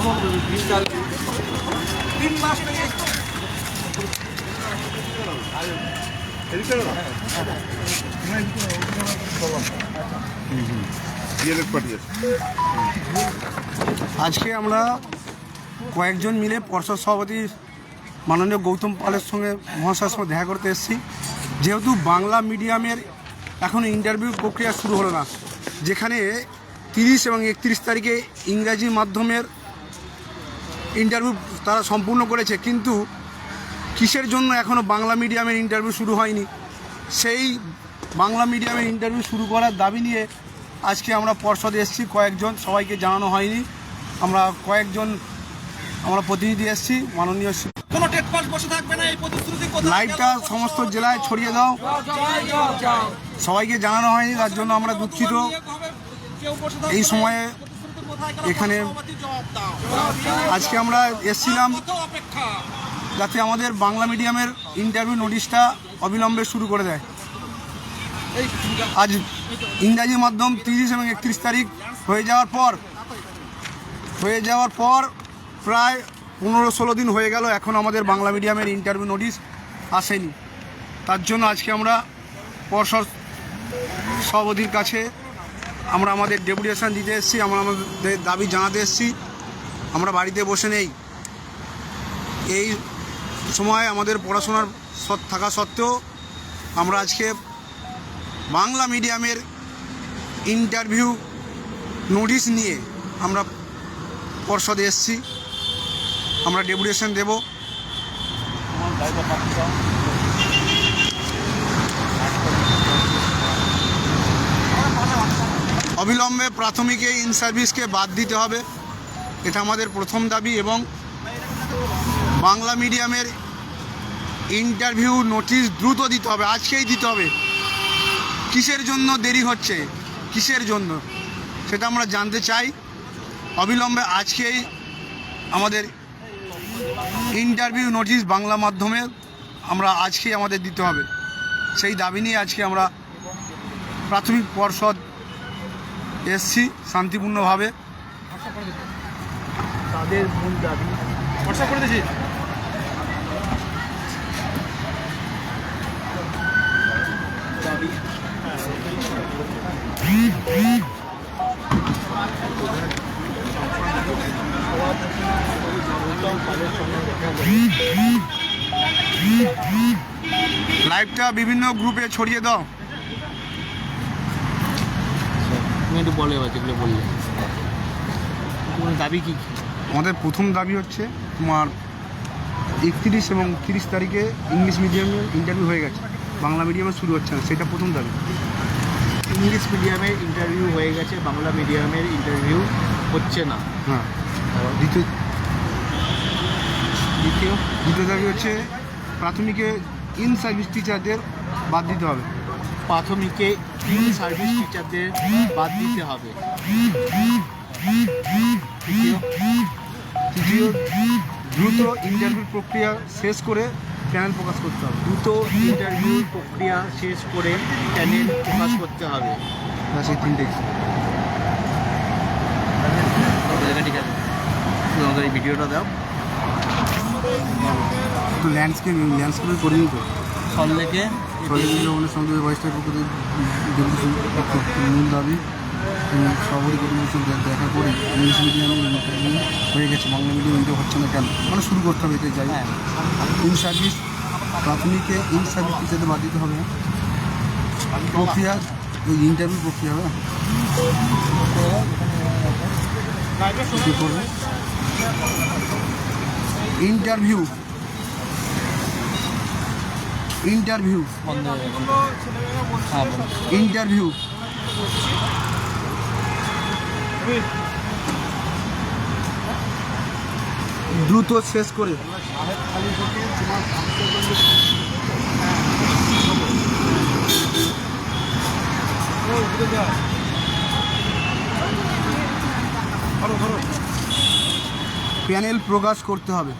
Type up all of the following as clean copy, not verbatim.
3 মাস থেকে আজকে আমরা কয়েকজন মিলে পর্ষদ সভাপতি মাননীয় গৌতম পালের সঙ্গে মহাশয়ের সঙ্গে দেখা করতে এসেছি। যেহেতু বাংলা মিডিয়ামের এখনও ইন্টারভিউ প্রক্রিয়া শুরু হলো না, যেখানে 30 এবং 31 তারিখে ইংরাজি মাধ্যমের ইন্টারভিউ তারা সম্পূর্ণ করেছে, কিন্তু কিসের জন্য এখনও বাংলা মিডিয়ামের ইন্টারভিউ শুরু হয়নি, সেই বাংলা মিডিয়ামের ইন্টারভিউ শুরু করার দাবি নিয়ে আজকে আমরা পর্ষদে এসেছি। কয়েকজন, সবাইকে জানানো হয়নি, আমরা প্রতিনিধি এসেছি। মাননীয় কোনো টেট পাস বসে থাকবে না, এই প্রতিশ্রুতি কোথায় লাইভটা সমস্ত জেলায় ছড়িয়ে দাও, সবাইকে জানানো হয়নি, তার জন্য আমরা দুঃখিত। এই সময়ে এখানে আজকে আমরা এসেছিলাম যাতে আমাদের বাংলা মিডিয়ামের ইন্টারভিউ নোটিশটা অবিলম্বে শুরু করে দেয়। আজ ইংরাজি মাধ্যম 30 এবং 31 তারিখ হয়ে যাওয়ার পর প্রায় 15-16 দিন হয়ে গেল, এখন আমাদের বাংলা মিডিয়ামের ইন্টারভিউ নোটিশ আসেনি। তার জন্য আজকে আমরা পর্ষদ সভাপতির কাছে আমরা আমাদের ডেপুটেশন দিতে এসেছি, আমরা আমাদের দাবি জানাতে এসেছি। আমরা বাড়িতে বসে নেই, এই সময় আমাদের পড়াশোনার থাকা সত্ত্বেও আমরা আজকে বাংলা মিডিয়ামের ইন্টারভিউ নোটিশ নিয়ে আমরা পর্ষদে এসেছি। আমরা ডেপুটেশন দেব। অবিলম্বে প্রাথমিকে ইন সার্ভিসকে বাদ দিতে হবে, এটা আমাদের প্রথম দাবি। এবং বাংলা মিডিয়ামের ইন্টারভিউ নোটিশ দ্রুত দিতে হবে, আজকেই দিতে হবে। কিসের জন্য দেরি হচ্ছে, কিসের জন্য সেটা আমরা জানতে চাই। অবিলম্বে আজকেই আমাদের ইন্টারভিউ নোটিশ বাংলা মাধ্যমে আজকেই আমাদের দিতে হবে, সেই দাবি নিয়ে আজকে আমরা প্রাথমিক পর্ষদ এসছি শান্তিপূর্ণভাবে। তাদের মূল দাবি ভরসা করে দিয়েছি। লাইভটা বিভিন্ন গ্রুপে ছড়িয়ে দাও। তুমি একটু বলে যেগুলো বললে তোমার দাবি কী? আমাদের প্রথম দাবি হচ্ছে তোমার 31 এবং 30 তারিখে ইংলিশ মিডিয়ামের ইন্টারভিউ হয়ে গেছে, বাংলা মিডিয়ামে শুরু হচ্ছে না, সেটা প্রথম দাবি। ইংলিশ মিডিয়ামের ইন্টারভিউ হয়ে গেছে, বাংলা মিডিয়ামের ইন্টারভিউ হচ্ছে না। হ্যাঁ। দ্বিতীয় দাবি হচ্ছে প্রাথমিকে ইন সার্ভিস টিচারদের বাদ দিতে হবে। প্রাথমিকে ইন সার্ভিস টিচারদের বাদ দিতে হবে। তৃতীয়, দ্রুত ইন্টারভিউ প্রক্রিয়া শেষ করে প্যানেল প্রকাশ করতে হবে। দ্রুত ইন্টারভিউ প্রক্রিয়া শেষ করে প্যানেল প্রকাশ করতে হবে। সেই তিনটে। ঠিক আছে, তোমাদের এই ভিডিওটা দাও। একটু ল্যান্ডস্কেপে করে নিই তো সল্লেকে ভবনের সঙ্গে বয়সটার পক্ষে মূল দাবি সভাপতি কর্মসূচি দেখা করে ইংলিশ মিডিয়ামে ইন্টারভিউ হয়ে গেছে, বাংলা মিডিয়াম ইন্টারভিউ হচ্ছে না কেন, মানে শুরু করতে হবে এটাই চাই। ইন সার্ভিস প্রাথমিকে ইন সার্ভিস টিচারদের বাদ দিতে হবে। প্রক্রিয়া ওই ইন্টারভিউ প্রক্রিয়া হবে কী করবে ইন্টারভিউ দ্রুত শেষ করে প্যানেল প্রকাশ করতে হবে।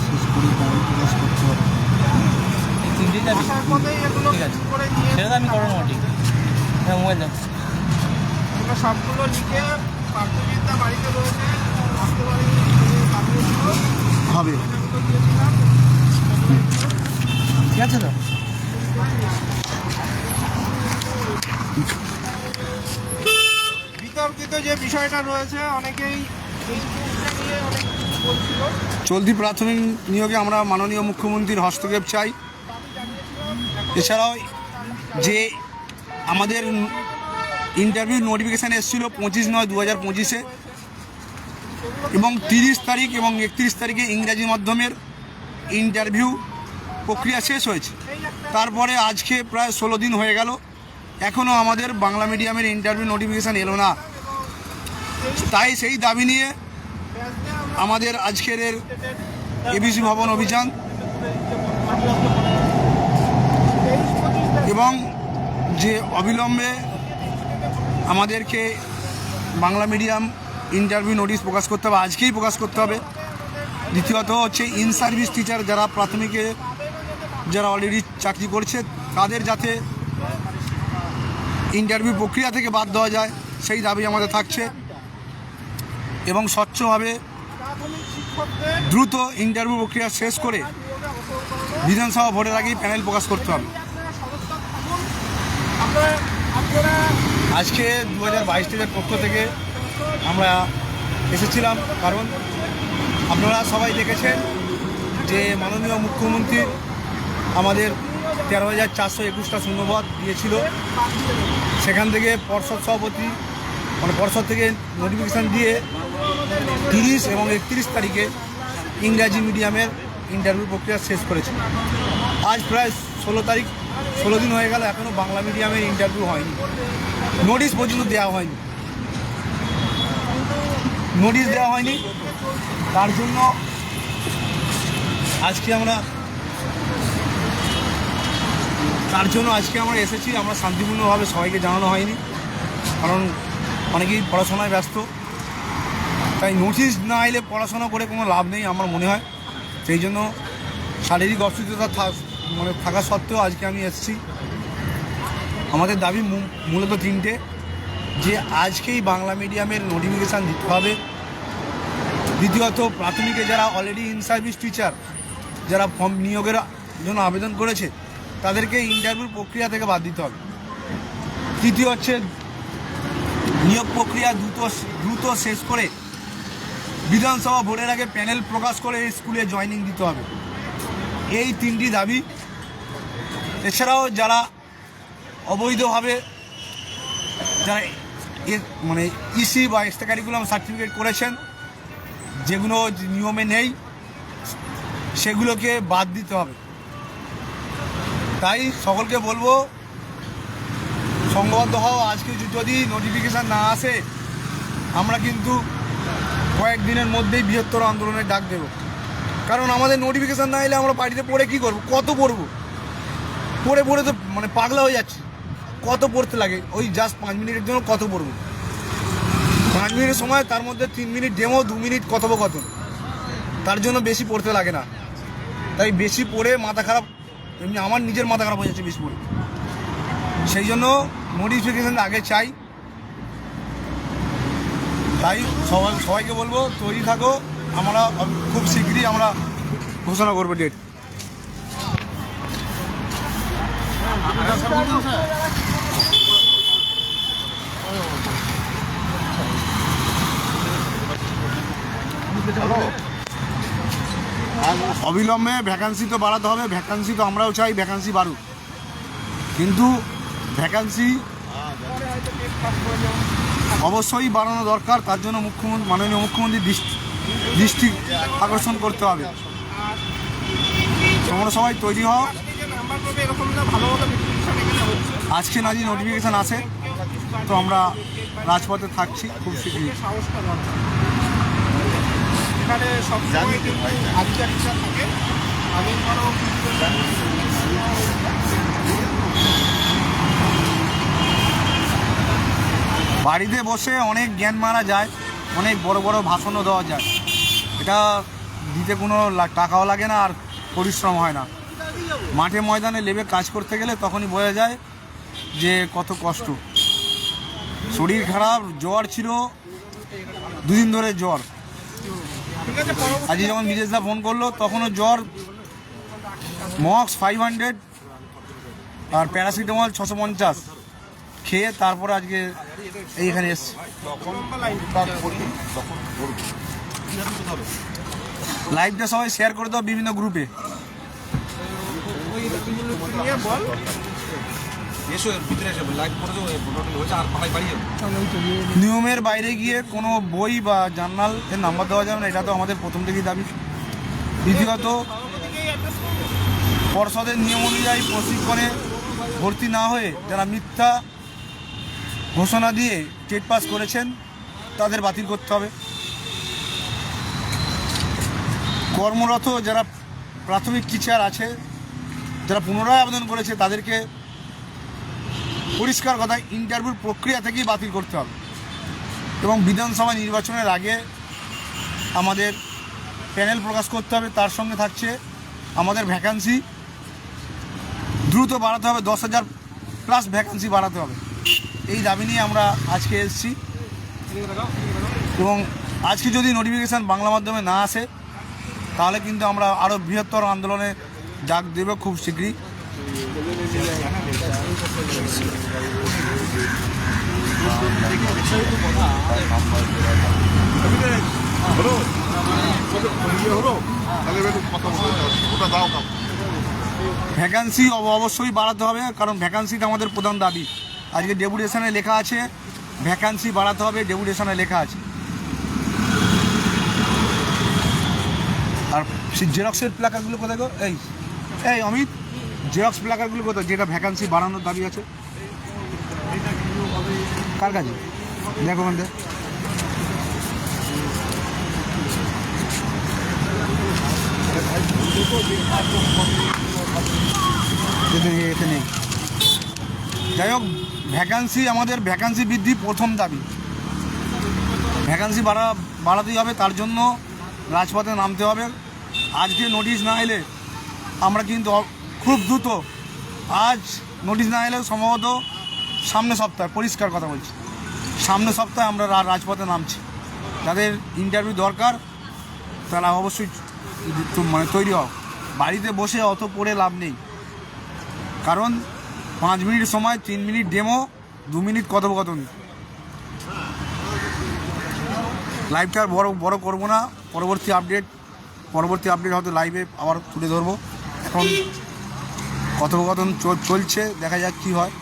শেষ করে প্যানেল প্রকাশ করতে হবে। দিতে হবে। আসার পথেই এগুলো ঠিক আছে। করে নিয়ে সেটা তো আমি করবো না, ঠিক হ্যাঁ মোবাইল দাও। এগুলো সবগুলো লিখে পার্থজিৎদা বাড়িতে রয়েছে, আসতে পারি কাগজগুলো হবে। দিয়েছিলাম। ঠিক আছে তো? বিতর্কিত যে বিষয়টা রয়েছে, অনেকেই এই জিনিসটা নিয়ে অনেক কিছু বলছিল। চলতি প্রাথমিক নিয়োগে আমরা মাননীয় মুখ্যমন্ত্রীর হস্তক্ষেপ চাই। এছাড়াও যে আমাদের ইন্টারভিউ নোটিফিকেশান এসেছিল 25/9/2025 এবং 30 তারিখ এবং 31 তারিখে ইংরাজি মাধ্যমের ইন্টারভিউ প্রক্রিয়া শেষ হয়েছে। তারপরে আজকে প্রায় 16 দিন হয়ে গেল, এখনও আমাদের বাংলা মিডিয়ামের ইন্টারভিউ নোটিফিকেশান এলো না। তাই সেই দাবি নিয়ে আমাদের আজকের এবিসি ভবন অভিযান এবং যে অবিলম্বে আমাদেরকে বাংলা মিডিয়াম ইন্টারভিউ নোটিশ প্রকাশ করতে হবে, আজকেই প্রকাশ করতে হবে। দ্বিতীয়ত হচ্ছে ইন সার্ভিস টিচার যারা প্রাথমিকে যারা অলরেডি চাকরি করছে তাদের যাতে ইন্টারভিউ প্রক্রিয়া থেকে বাদ দেওয়া যায় সেই দাবি আমাদের থাকছে এবং স্বচ্ছভাবে দ্রুত ইন্টারভিউ প্রক্রিয়া শেষ করে বিধানসভা ভোটের আগেই প্যানেল প্রকাশ করতে হবে। আজকে 2022 পক্ষ থেকে আমরা এসেছিলাম কারণ আপনারা সবাই দেখেছেন যে মাননীয় মুখ্যমন্ত্রী আমাদের 13,421টা শূন্যপদ দিয়েছিল। সেখান থেকে পর্ষদ সভাপতি পর্ষদ থেকে নোটিফিকেশান দিয়ে 30 এবং 31 তারিখে ইংরাজি মিডিয়ামের ইন্টারভিউ প্রক্রিয়া শেষ করেছে। আজ প্রায় 16 দিন হয়ে গেল, এখনও বাংলা মিডিয়ামের ইন্টারভিউ হয়নি, নোটিশ পর্যন্ত দেওয়া হয়নি। তার জন্য আজকে আমরা এসেছি। আমরা শান্তিপূর্ণভাবে সবাইকে জানানো হয়নি, কারণ অনেকেই পড়াশোনায় ব্যস্ত, তাই নোটিশ না এলে পড়াশোনা করে কোনো লাভ নেই আমার মনে হয়। সেই জন্য শারীরিক অসুস্থতা থাকা সত্ত্বেও আজকে আমি এসেছি। আমাদের দাবি মূলত 3টে, যে আজকেই বাংলা মিডিয়ামের নোটিফিকেশান দিতে হবে। দ্বিতীয়ত প্রাথমিকে যারা অলরেডি ইন সার্ভিস টিচার যারা ফর্ম নিয়োগের জন্য আবেদন করেছে তাদেরকে ইন্টারভিউ প্রক্রিয়া থেকে বাদ দিতে হবে। তৃতীয় হচ্ছে নিয়োগ প্রক্রিয়া দ্রুত শেষ করে বিধানসভা ভোটের আগে প্যানেল প্রকাশ করে স্কুলে জয়েনিং দিতে হবে। এই 3টি দাবি। এছাড়াও যারা অবৈধভাবে যারা ইসি বা এক্সট্রা কারিকুলাম সার্টিফিকেট করেছেন যেগুলো নিয়মে নেই সেগুলোকে বাদ দিতে হবে। তাই সকলকে বলবো সংঘবদ্ধ হও। আজকে যদি নোটিফিকেশান না আসে আমরা কিন্তু কয়েকদিনের মধ্যেই বৃহত্তর আন্দোলনের ডাক দেব। কারণ আমাদের নোটিফিকেশান না এলে আমরা বাড়িতে পড়ে কী করবো, কত পড়বো, পড়ে তো পাগলা হয়ে যাচ্ছি। কত পড়তে লাগে, ওই জাস্ট 5 মিনিটের জন্য কত পড়বো, 5 মিনিটের সময় তার মধ্যে 3 মিনিট ডেমো, 2 মিনিট কথোপকথন, তার জন্য বেশি পড়তে লাগে না। তাই বেশি পড়ে মাথা খারাপ, এমনি আমার নিজের মাথা খারাপ হয়ে যাচ্ছে বেশি পড়ে। সেই জন্য নোটিফিকেশান আগে চাই। তাই সবাইকে বলবো তৈরি থাকো, আমরা খুব শীঘ্রই আমরা ঘোষণা করবো ডেট। অবিলম্বে ভ্যাকান্সি তো বাড়াতে হবে, ভ্যাকান্সি তো আমরাও চাই ভ্যাকান্সি বাড়ুক, কিন্তু ভ্যাকান্সি অবশ্যই বাড়ানো দরকার। তার জন্য মাননীয় মুখ্যমন্ত্রীর দৃষ্টি আকর্ষণ করতে হবে। তোমরা সবাই তৈরি হও। আজকে না যে নোটিফিকেশান আসে তো আমরা রাজপথে থাকছি খুব শীঘ্রই। এখানে সবসময় কিন্তু আধিকারিকরা থাকে। আমি বাড়িতে বসে অনেক জ্ঞান মারা যায়, অনেক বড় বড় ভাষণও দেওয়া যায়, এটা দিতে কোনো টাকাও লাগে না আর পরিশ্রম হয় না। মাঠে ময়দানে লেবে কাজ করতে গেলে তখনই বোঝা যায় যে কত কষ্ট। শরীর খারাপ, জ্বর ছিল 2 দিন ধরে জ্বর। আজকে যখন বিদেশদা ফোন করলো তখনও জ্বর, মক্স 500 আর প্যারাসিটামল 650 খেয়ে তারপরে আজকে এইখানে এসছে। লাইভটা সবাই শেয়ার করে দাও বিভিন্ন গ্রুপে। নিয়মের বাইরে গিয়ে কোনো বই বা জার্নাল এর নাম্বার দেওয়া যাবে না, এটা তো আমাদের প্রথম থেকেই দাবি। দ্বিতীয়ত, পর্ষদের নিয়ম অনুযায়ী প্রশিক্ষণে ভর্তি না হয়ে যারা মিথ্যা ঘোষণা দিয়ে টেট পাস করেছেন তাদের বাতিল করতে হবে। কর্মরত যারা প্রাথমিক টিচার আছে, যারা পুনরায় আবেদন করেছে তাদেরকে পরিষ্কার কথা ইন্টারভিউর প্রক্রিয়া থেকেই বাতিল করতে হবে। এবং বিধানসভা নির্বাচনের আগে আমাদের প্যানেল প্রকাশ করতে হবে। তার সঙ্গে থাকছে আমাদের ভ্যাকান্সি দ্রুত বাড়াতে হবে, 10,000 প্লাস ভ্যাকান্সি বাড়াতে হবে। এই দাবি নিয়ে আমরা আজকে এসেছি। এবং আজকে যদি নোটিফিকেশান বাংলা মাধ্যমে না আসে তাহলে কিন্তু আমরা আরও বৃহত্তর আন্দোলনে ডাক দেব খুব শীঘ্রই। ভ্যাকান্সি অবশ্যই বাড়াতে হবে, কারণ ভ্যাকান্সিটা আমাদের প্রধান দাবি। আজকে ডেপুটেশনে লেখা আছে ভ্যাকান্সি বাড়াতে হবে, ডেপুটেশনে লেখা আছে। আর সেই জেরক্সের প্ল্যাকারগুলো কোথায় গো? এই এই অমিত, জেরক্স প্ল্যাকারগুলো কোথায় যেটা ভ্যাকান্সি বাড়ানোর দাবি আছে? কার কাছে দেখো ওখান থেকে। এতে নেই। যাই হোক, ভ্যাকান্সি আমাদের ভ্যাকান্সি বৃদ্ধি প্রথম দাবি। ভ্যাকান্সি বাড়াতেই হবে, তার জন্য রাজপথে নামতে হবে। আজকে নোটিশ না এলে আমরা কিন্তু খুব দ্রুত, আজ নোটিশ না এলে সম্ভবত সামনের সপ্তাহে, পরিষ্কার কথা বলছি, সামনের সপ্তাহে আমরা রাজপথে নামছি। যাদের ইন্টারভিউ দরকার তারা অবশ্যই মানে তৈরি হও। বাড়িতে বসে অত পড়ে লাভ নেই, কারণ 5 মিনিট সময়, 3 মিনিট ডেমো, 2 মিনিট কথোপকথন। লাইভটা আর বড় করবো না। পরবর্তী আপডেট হয়তো লাইভে আবার তুলে ধরবো। এখন কথোপকথন চলছে, দেখা যাক কী হয়।